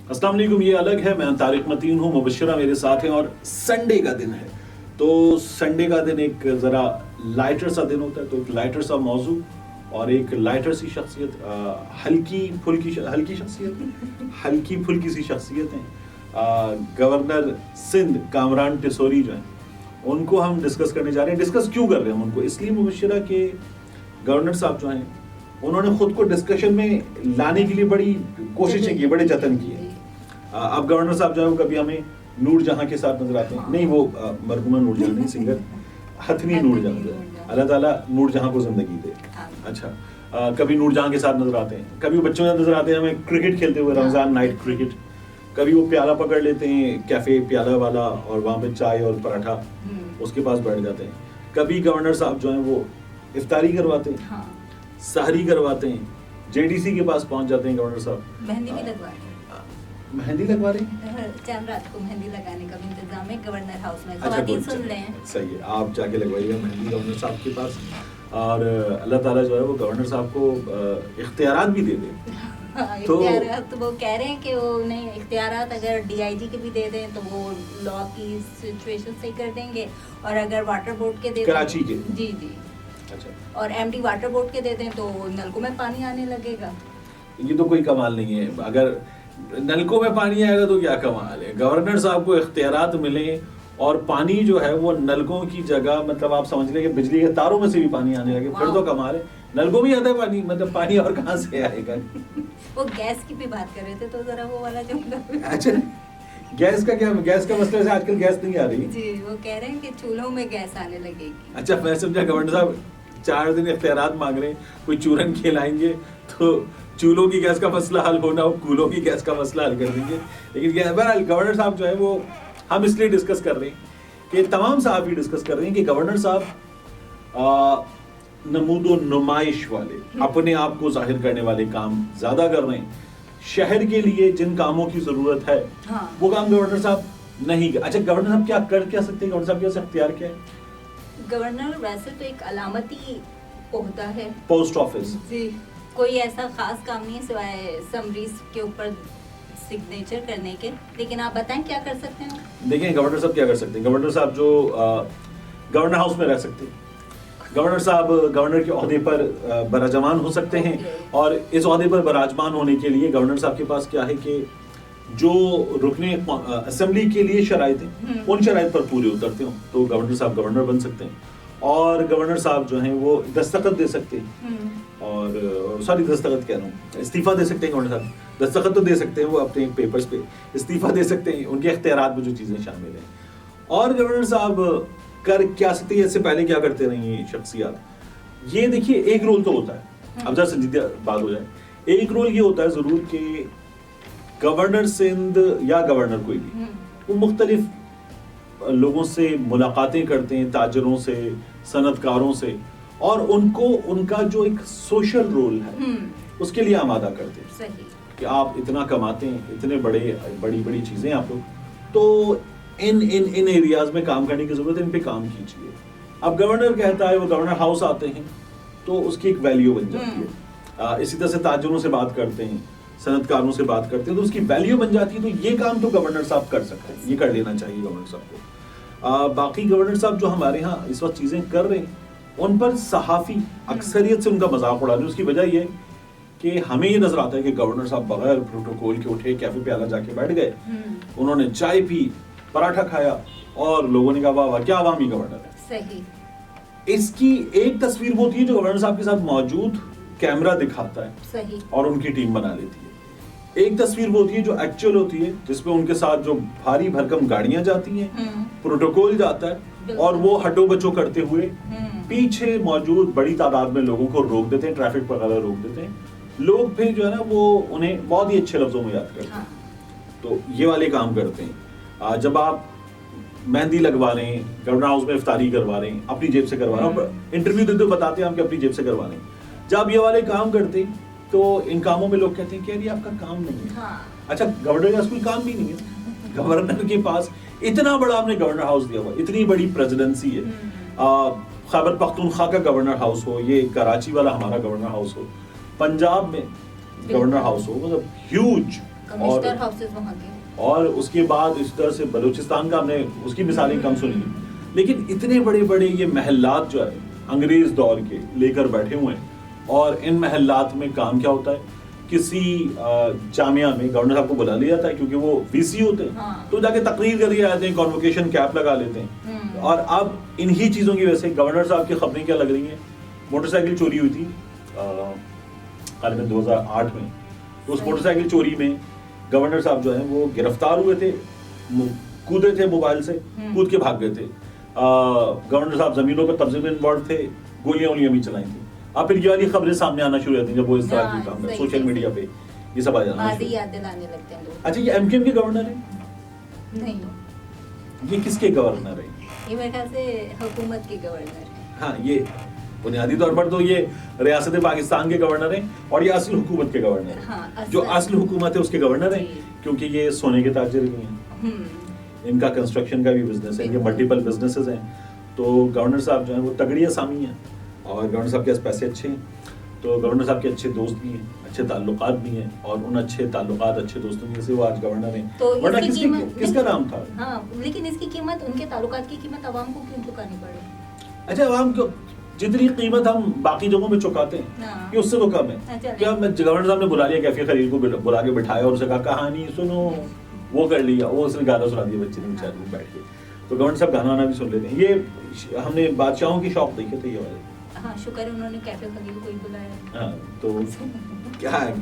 अस्सलाम वालेकुम, ये अलग है, मैं तारिक मतीन हूँ, मुबश्शिरा मेरे साथ हैं और संडे का दिन है। तो संडे का दिन एक ज़रा लाइटर सा दिन होता है, तो एक लाइटर सा मौजू और एक लाइटर सी शख्सियत, हल्की फुल्की सी शख्सियत हैं। गवर्नर सिंध कामरान टिसोरी जो हैं, उनको हम डिस्कस करने जा रहे हैं। डिस्कस क्यों कर रहे हैं हम उनको? इसलिए मुबश्शिरा के गवर्नर साहब जो हैं, उन्होंने खुद को डिस्कशन में लाने के लिए बड़ी कोशिशें की, बड़े जतन किए। अब गवर्नर साहब जो है वो कभी हमें नूर जहां के साथ नजर आते हैं, नहीं वो मरहुमा नूर जहां नहीं, सिंगर हथनी नूर जहां, अल्लाह ताला नूर जहां को जिंदगी दे। अच्छा, कभी नूर जहां के साथ नजर आते हैं, कभी वो बच्चों के साथ नजर आते हैं हमें क्रिकेट खेलते हुए, रमजान नाइट क्रिकेट। कभी वो प्याला पकड़ लेते हैं कैफे प्याला वाला और वहां पे चाय और पराठा उसके पास बैठ जाते हैं। कभी गवर्नर साहब जो हैं वो इफ्तारी करवाते हैं, सहरी करवाते हैं, जेडीसी के पास पहुंच जाते हैं गवर्नर साहब, मेहंदी भी लगवा रहे हैं। मेहंदी लगवा रहे हैं। चांद रात को मेहंदी लगाने का भी इंतजाम है गवर्नर हाउस में। अच्छा, ख़वातीन सुन रहे हैं। सही है, आप जाके लगवाइएगा मेहंदी गवर्नर साहब के पास। और अल्लाह ताला जो है वो गवर्नर साहब को इख्तियारात भी दे दे। इख्तियारात तो वो कह रहे हैं कि वो नहीं, इख्तियारात अगर डीआईजी के भी दे दें तो वो लॉ की सिचुएशन सही कर देंगे, और अगर वाटर बोर्ड के दे दें, कराची के, जी जी, अच्छा, और एमडी वाटर बोर्ड के दे दें तो नलकों में पानी आने लगेगा। ये तो कोई कमाल नहीं है। अगर नलकों में पानी आएगा तो क्या कमाल है? गवर्नर साहब को इख्तियारात मिले और पानी जो है वो नलकों की जगह, मतलब आप समझ लें कि बिजली के तारों में से भी पानी आने लगे, फिर तो कमाल है। नलकों में आता है पानी, मतलब पानी और कहाँ से आएगा? वो गैस की भी बात कर रहे थे, तो जरा वो वाला जो अच्छा, गैस का क्या? गैस का मसला है, आजकल गैस नहीं आ रही जी, वो कह रहे हैं कि चूल्हों में गैस आने लगेगी। अच्छा, मैं समझा गवर्नर साहब 4 दिन इख्तियारात मांग रहे हैं, कोई चूरन खिलाएंगे तो चूल्हों की गैस का मसला हल होना, वो कूलों की गैस का मसला हल कर देंगे। लेकिन बहरहाल गवर्नर साहब जो है वो हम इसलिए डिस्कस कर रहे हैं कि तमाम साहब ही डिस्कस कर रहे हैं कि गवर्नर साहब नमूदो नुमाइश वाले, अपने आप को जाहिर करने वाले काम ज्यादा कर रहे हैं। शहर के लिए जिन कामों की जरूरत है वो काम गवर्नर साहब नहीं। अच्छा, गवर्नर साहब क्या कर क्या सकते हैं? गवर्नर साहब के पास इख्तियार क्या है? गवर्नर वैसे तो एक अलामती ओहदा है, पोस्ट ऑफिस जी, कोई ऐसा खास काम नहीं है सिवाय समरीज के ऊपर सिग्नेचर करने के। लेकिन आप बताएं क्या कर सकते हैं? देखें, गवर्नर साहब क्या कर सकते हैं। गवर्नर साहब जो गवर्नर हाउस में रह सकते हैं, गवर्नर साहब गवर्नर के ओहदे पर बराजमान हो सकते हैं। और इस ओहदे पर बराजमान होने के लिए गवर्नर साहब के पास क्या है कि जो रुकने असेंबली के लिए शराइत हैं, उन शराइत पर पूरे उतरते हो तो गवर्नर साहब गवर्नर बन सकते हैं। और गवर्नर साहब जो हैं वो दस्तखत दे सकते हैं, और सॉरी दस्तखत कह रहा हूँ, इस्तीफा दे सकते हैं। गवर्नर साहब दस्तखत तो दे सकते हैं, वो अपने पेपर्स पे इस्तीफा दे सकते हैं, उनके इख्तियारात में जो चीज़ें शामिल हैं। और गवर्नर साहब कर क्या सकते हैं, इससे पहले क्या करते रही ये शख्सियात? ये देखिए, एक रोल तो होता है, अब जरा संजीदा बात हो जाए, एक रोल ये होता है ज़रूर कि गवर्नर सिंध या गवर्नर कोई भी वो मुख्तलिफ लोगों से मुलाकातें करते हैं, ताजरों से, सनतकारों से, और उनको उनका जो एक सोशल रोल है उसके लिए आमादा करते हैं। सही। कि आप इतना कमाते हैं, इतने बड़ी चीजें आप लोग, तो इन एरियाज में काम करने की जरूरत है, इन पे काम कीजिए। अब गवर्नर कहता है, वो गवर्नर हाउस आते हैं तो उसकी एक वैल्यू बन जाती है। इसी तरह से ताजरों से बात करते हैं, सनतकारों से बात करते हैं, तो उसकी वैल्यू बन जाती है। तो ये काम तो गवर्नर साहब कर सकते हैं, ये कर लेना चाहिए गवर्नर साहब को। बाकी गवर्नर साहब जो हमारे यहाँ इस वक्त चीजें कर रहे हैं, उन पर सहाफी अक्सरियत से उनका मजाक उड़ा रहे हैं। उसकी वजह ये है कि हमें ये नजर आता है कि गवर्नर साहब बगैर प्रोटोकॉल के उठे, कैफे पे आला जाके बैठ गए, उन्होंने चाय पी, पराठा खाया, और लोगों ने कहा वाह वाह क्या अवामी गवर्नर है। सही। इसकी एक तस्वीर होती है जो गवर्नर साहब के साथ मौजूद कैमरा दिखाता है, सही, और उनकी टीम बना लेती है। एक तस्वीर वो होती है जो एक्चुअल होती है, जिसमें उनके साथ जो भारी भरकम गाड़ियां जाती हैं, प्रोटोकॉल जाता है, और वो हटो बचो करते हुए पीछे मौजूद बड़ी तादाद में लोगों को रोक देते हैं, ट्रैफिक वगैरह रोक देते हैं। लोग फिर जो है ना वो उन्हें बहुत ही अच्छे लफ्जों में याद करते हैं। तो ये वाले काम करते हैं। जब आप मेहंदी लगवा रहे हैं, गवर्नर हाउस में इफ्तारी करवा रहे हैं, अपनी जेब से करवा रहे हैं, इंटरव्यू देते हुए बताते हैं हम कि अपनी जेब से करवा रहे हैं। जब ये वाले काम करते हैं तो इन कामों में लोग कहते हैं कि यार ये आपका काम नहीं है। अच्छा, गवर्नर का कोई काम भी नहीं है। गवर्नर के पास इतना बड़ा आपने गवर्नर हाउस दिया हुआ, इतनी बड़ी प्रेसिडेंसी है। खैबर पख्तूनख्वा का गवर्नर हाउस हो, ये कराची वाला हमारा गवर्नर हाउस हो, पंजाब में गवर्नर हाउस हो, मतलब ह्यूज कमिश्नर हाउसेस वहाँ के, اور اس کے بعد اس طرح سے بلوچستان کا ہم نے اس کی مثالیں کم سنی ہیں، لیکن اتنے بڑے بڑے یہ محلات جو ہے انگریز دور کے لے کر بیٹھے ہوئے ہیں، اور ان محلات میں کام کیا ہوتا ہے، کسی جامعہ میں گورنر صاحب کو بلا لیا جاتا ہے کیونکہ وہ وی سی ہوتے ہیں، تو جا کے تقریر کر کے آتے ہیں، کانوکیشن کیپ لگا لیتے ہیں. اور اب انہی چیزوں کی وجہ سے گورنر صاحب کی خبریں کیا لگ رہی ہیں، موٹر سائیکل چوری ہوئی تھی غالباً 2008 میں، تو اس موٹر سائیکل چوری میں گورنر صاحب جو ہیں وہ گرفتار ہوئے تھے، کودے تھے موبائل سے، کود کے بھاگ گئے تھے. گورنر صاحب زمینوں پر قبضے میں انوالو تھے، گولیاں بھی چلائی تھیں. اب پھر یہ والی خبریں سامنے آنا شروع ہوتی ہیں جب وہ اس طرح کی کام ہے سوشل میڈیا پہ یہ سب آ جانا. اچھا یہ ایم کیو ایم کے گورنر ہیں؟ نہیں، یہ کس کے گورنر ہیں؟ یہ میرے خیال سے حکومت کے گورنر ہیں. ہاں یہ بنیادی طور پر تو یہ ریاست پاکستان کے گورنر ہیں، اور یہ اصل حکومت کے گورنر ہیں. جو اصل حکومت ہے اس کے گورنر ہیں، کیونکہ یہ سونے کے تاجر بھی ہیں، ان کا کنسٹرکشن کا بھی بزنس ہے، یہ ملٹیپل بزنسز ہیں. تو گورنر صاحب جو ہیں وہ تگڑی اسامی ہیں، اور گورنر صاحب کے پیسے اچھے ہیں، تو گورنر صاحب کے اچھے دوست بھی ہیں، اچھے تعلقات بھی ہیں، اور ان اچھے تعلقات اچھے دوستوں کی وجہ سے وہ آج گورنر ہیں. ورنہ کس کا نام تھا؟ ہاں لیکن اس کی قیمت، ان کے تعلقات کی قیمت عوام کو کیوں چکانی پڑے؟ اچھا عوام کو جتنی قیمت ہم باقی جگہوں میں چکاتے ہیں کہ اس سے تو کم ہے. کیا گورنر صاحب نے بلا لیا کیفی خلیل کو بلا کے بٹھایا اور اسے کہا کہانی سنو، وہ کر لیا، وہ اس نے گانا سنا دیا بچے نے بیچارے میں بیٹھ کے. تو گورنر صاحب گانا وانا بھی سن لیتے ہیں. یہ ہم نے بادشاہوں کی شوق دیکھے تھے یہ والے. ہاں شکر ہے انہوں نے کیفی خلیل کو ہی بلایا. ہاں تو کیا ہے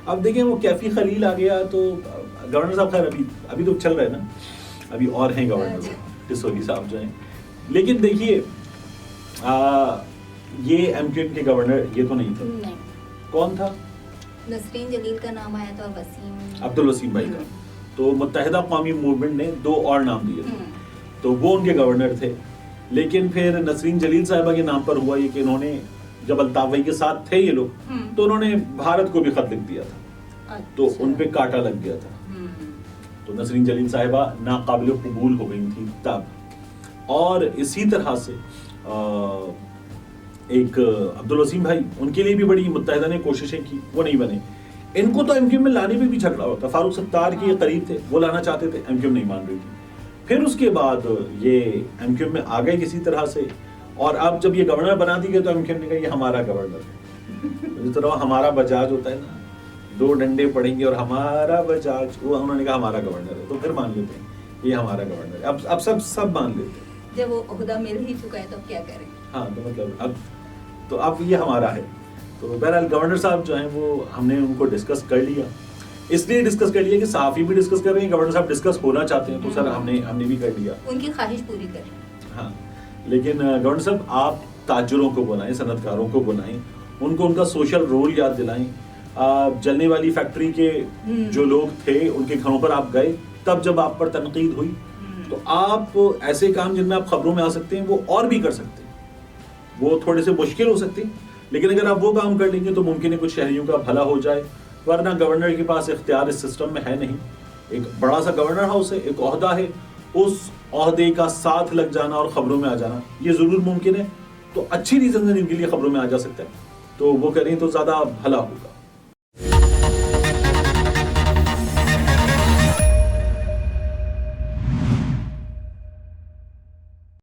اب دیکھیں وہ کیفی خلیل آ گیا تو گورنر صاحب خیر ابھی تو چل رہے ہیں نا، ابھی اور ہیں گورنر ڈسوزی صاحب جو ہیں. لیکن دیکھیے یہ ایم کیو ایم کے گورنر یہ تو نہیں تھے. کون تھا؟ نسرین جلیل کا نام آیا تھا، وسیم عبدالوسیم بھائی کا. تو متحدہ قومی موومنٹ نے 2 اور نام دیے تھے، تو وہ ان کے گورنر تھے. لیکن پھر نسرین جلیل صاحبہ کے نام پر ہوا یہ کہ انہوں نے جب الطاف بھائی کے ساتھ تھے یہ لوگ، تو انہوں نے بھارت کو بھی خط لکھ دیا تھا، تو ان پہ کاٹا لگ گیا تھا. تو نسرین جلیل صاحبہ ناقابل قبول ہو گئی تھی تب. اور اسی طرح سے ایک عبدالوسیم بھائی، ان کے لیے بھی بڑی متحدہ نے کوششیں کی، وہ نہیں بنے. ان کو تو ایم کیو ایم میں لانے میں بھی جھگڑا ہوتا. فاروق ستار کے قریب تھے، وہ لانا چاہتے تھے، ایم کیو ایم نہیں مان رہی تھی. پھر اس کے بعد یہ ایم کیو ایم میں آ گئے کسی طرح سے، اور اب جب یہ گورنر بنا دی گئے تو ایم کیو ایم نے کہا یہ ہمارا گورنر ہے. جس طرح ہمارا بجاج ہوتا ہے نا، 2 ڈنڈے پڑیں گے اور ہمارا بجاج، وہ انہوں نے کہا ہمارا گورنر ہے، تو پھر مان لیتے ہیں یہ ہمارا گورنر ہے. اب سب مان لیتے ہیں جب وہ عہدہ مل ہی چکا ہے تو کیا کریں. ہاں تو مطلب اب یہ ہمارا ہے. تو بہرحال گورنر صاحب جو ہیں وہ ہم نے ان کو ڈسکس کر لیا، اس لیے ڈسکس کر لیا کہ صحافی بھی ڈسکس کر رہے ہیں، گورنر صاحب ڈسکس ہونا چاہتے ہیں، تو سر ہم نے بھی کر لیا، ان کی خواہش پوری کریں. ہاں لیکن گورنر صاحب آپ تاجروں کو بلائیں، صنعت کاروں کو بلائیں، ان کو ان کا سوشل رول یاد دلائیں. جلنے والی فیکٹری کے جو لوگ تھے ان کے گھروں پر آپ گئے، تب جب آپ پر تنقید ہوئی تو آپ ایسے کام جن میں آپ خبروں میں آ سکتے ہیں وہ اور بھی کر سکتے ہیں. وہ تھوڑے سے مشکل ہو سکتے ہیں، لیکن اگر آپ وہ کام کر لیں گے تو ممکن ہے کچھ شہریوں کا بھلا ہو جائے. ورنہ گورنر کے پاس اختیار اس سسٹم میں ہے نہیں. ایک بڑا سا گورنر ہاؤس ہے، ایک عہدہ ہے، اس عہدے کا ساتھ لگ جانا اور خبروں میں آ جانا یہ ضرور ممکن ہے. تو اچھی ریزن ان کے لیے خبروں میں آ جا سکتا ہے، تو وہ کریں تو زیادہ بھلا ہوگا.